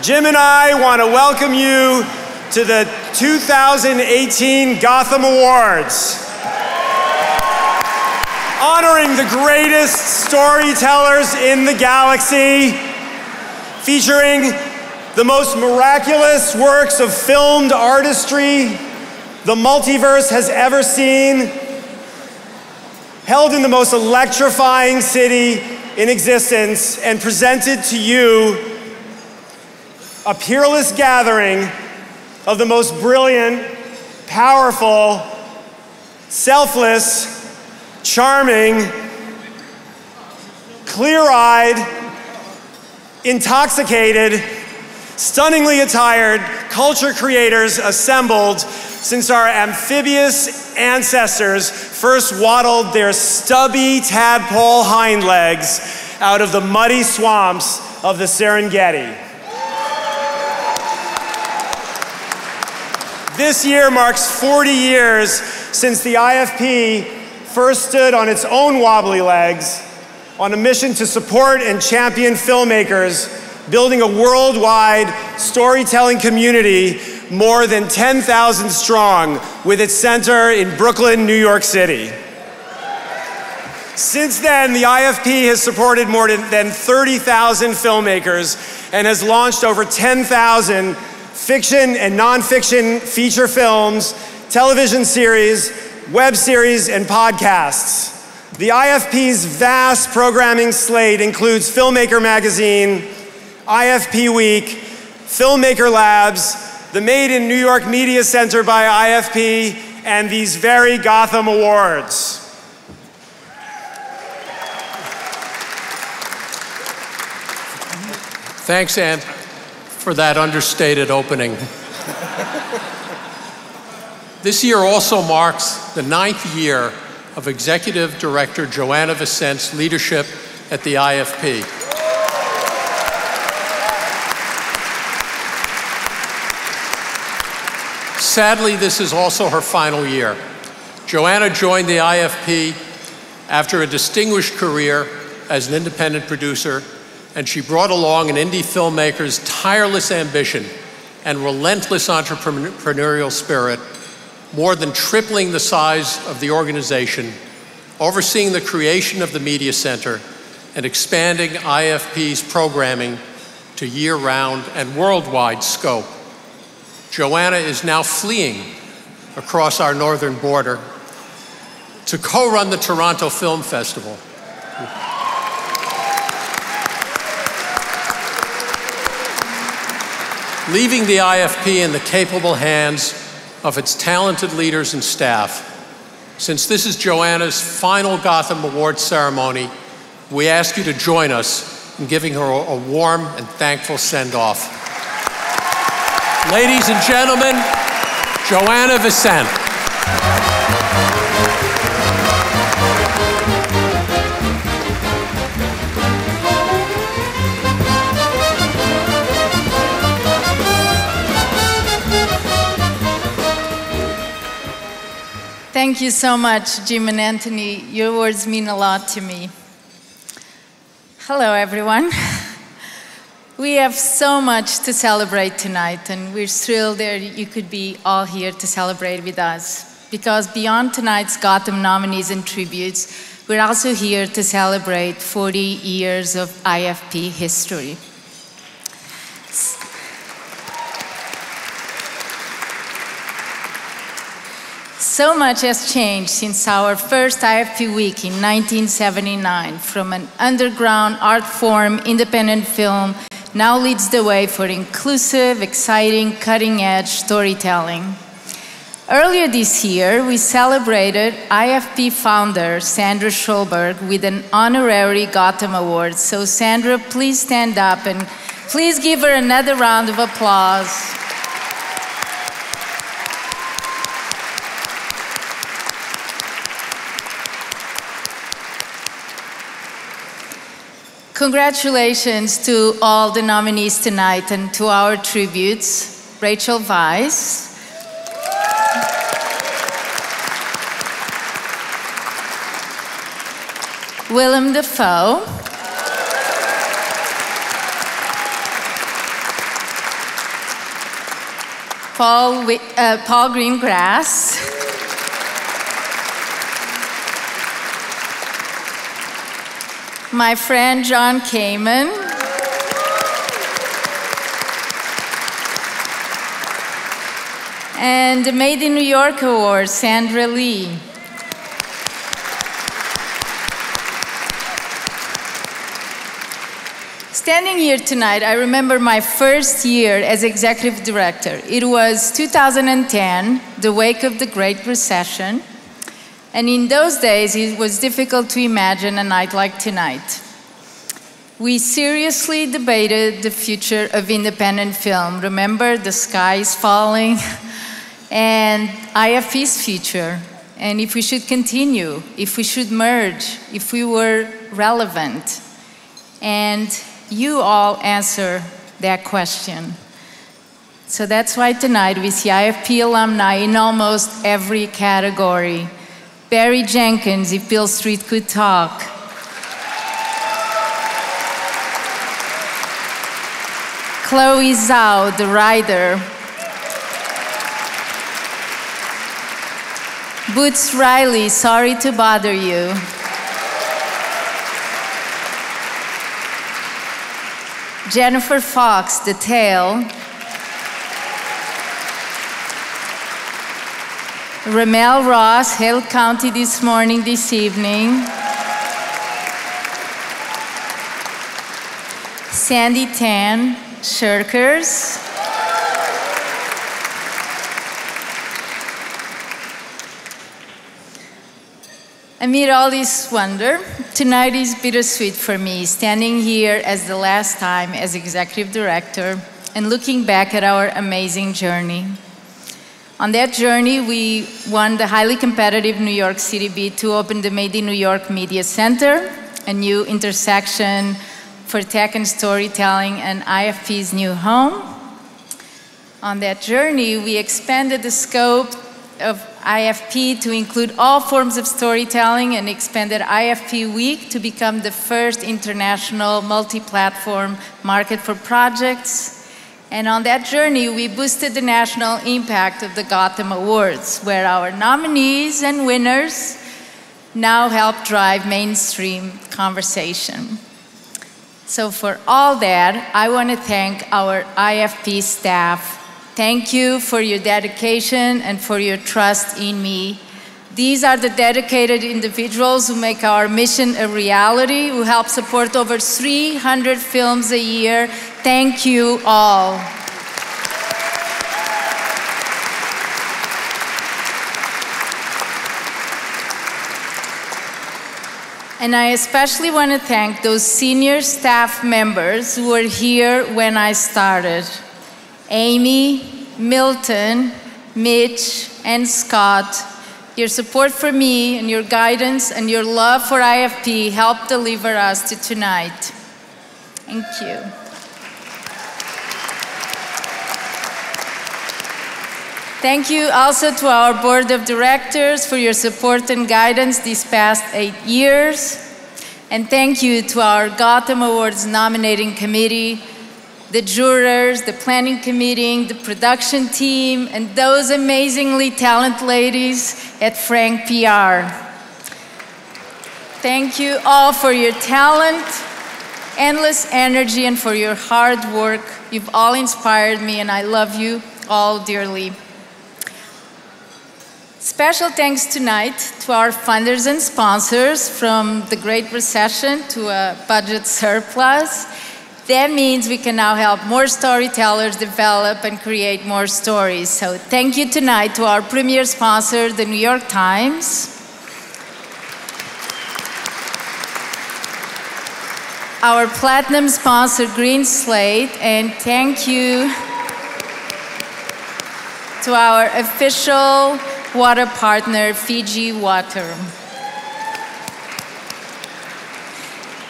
Jim and I want to welcome you to the 2018 Gotham Awards, honoring the greatest storytellers in the galaxy, featuring the most miraculous works of filmed artistry the multiverse has ever seen, held in the most electrifying city in existence, and presented to you a peerless gathering of the most brilliant, powerful, selfless, charming, clear-eyed, intoxicated, stunningly attired culture creators assembled since our amphibious ancestors first waddled their stubby tadpole hind legs out of the muddy swamps of the Serengeti. This year marks 40 years since the IFP first stood on its own wobbly legs on a mission to support and champion filmmakers, building a worldwide storytelling community more than 10,000 strong with its center in Brooklyn, New York City. Since then, the IFP has supported more than 30,000 filmmakers and has launched over 10,000 fiction and nonfiction feature films, television series, web series, and podcasts. The IFP's vast programming slate includes Filmmaker Magazine, IFP Week, Filmmaker Labs, the Made in New York Media Center by IFP, and these very Gotham Awards. Thanks, Ann, for that understated opening. This year also marks the 9th year of Executive Director Joana Vicente's leadership at the IFP. Sadly, this is also her final year. Joana joined the IFP after a distinguished career as an independent producer, and she brought along an indie filmmaker's tireless ambition and relentless entrepreneurial spirit, more than tripling the size of the organization, overseeing the creation of the Media Center, and expanding IFP's programming to year-round and worldwide scope. Joana is now fleeing across our northern border to co-run the Toronto Film Festival. Leaving the IFP in the capable hands of its talented leaders and staff. Since this is Joana's final Gotham Awards ceremony, we ask you to join us in giving her a warm and thankful send-off. Ladies and gentlemen, Joana Vicente. Thank you so much, Jim and Anthony. Your words mean a lot to me. Hello, everyone. We have so much to celebrate tonight, and we're thrilled that you could be all here to celebrate with us. Because beyond tonight's Gotham nominees and tributes, we're also here to celebrate 40 years of IFP history. So much has changed since our first IFP Week in 1979. From an underground art form, independent film now leads the way for inclusive, exciting, cutting-edge storytelling. Earlier this year, we celebrated IFP founder Sandra Schulberg with an honorary Gotham Award. So Sandra, please stand up and please give her another round of applause. Congratulations to all the nominees tonight and to our tributes, Rachel Weisz, Willem Dafoe, Paul Greengrass. My friend John Kamen. And the Made in New York Award, Sandra Lee. Standing here tonight, I remember my first year as executive director. It was 2010, the wake of the Great Recession. And in those days, it was difficult to imagine a night like tonight. We seriously debated the future of independent film. Remember, The Sky is Falling, and IFP's future, and if we should continue, if we should merge, if we were relevant. And you all answer that question. So that's why tonight we see IFP alumni in almost every category. Barry Jenkins, If Beale Street Could Talk. Chloe Zhao, the writer. Boots Riley, Sorry to Bother You. Jennifer Fox, The Tale. Ramel Ross, Hale County This Morning, This Evening. Sandy Tan, Shirkers. Amid all this wonder, tonight is bittersweet for me, standing here as the last time as executive director and looking back at our amazing journey. On that journey, we won the highly competitive New York City bid to open the Made in New York Media Center, a new intersection for tech and storytelling, and IFP's new home. On that journey, we expanded the scope of IFP to include all forms of storytelling and expanded IFP Week to become the first international multi-platform market for projects. And on that journey, we boosted the national impact of the Gotham Awards, where our nominees and winners now help drive mainstream conversation. So for all that, I want to thank our IFP staff. Thank you for your dedication and for your trust in me. These are the dedicated individuals who make our mission a reality, who help support over 300 films a year. Thank you all. And I especially want to thank those senior staff members who were here when I started. Amy, Milton, Mitch, and Scott, your support for me and your guidance and your love for IFP helped deliver us to tonight. Thank you. Thank you also to our board of directors for your support and guidance these past 8 years. And thank you to our Gotham Awards nominating committee, the jurors, the planning committee, the production team, and those amazingly talented ladies at Frank PR. Thank you all for your talent, endless energy, and for your hard work. You've all inspired me, and I love you all dearly. Special thanks tonight to our funders and sponsors, from the Great Recession to a budget surplus. That means we can now help more storytellers develop and create more stories. So thank you tonight to our premier sponsor, the New York Times. Our platinum sponsor, Green Slate, and thank you to our official water partner, Fiji Water.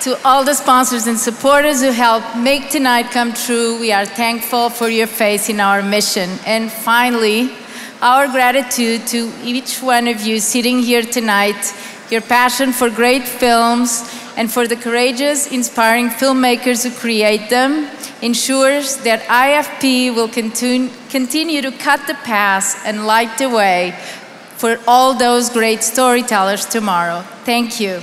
To all the sponsors and supporters who helped make tonight come true, we are thankful for your faith in our mission. And finally, our gratitude to each one of you sitting here tonight, your passion for great films, and for the courageous, inspiring filmmakers who create them, ensures that IFP will continue to cut the path and light the way for all those great storytellers tomorrow. Thank you.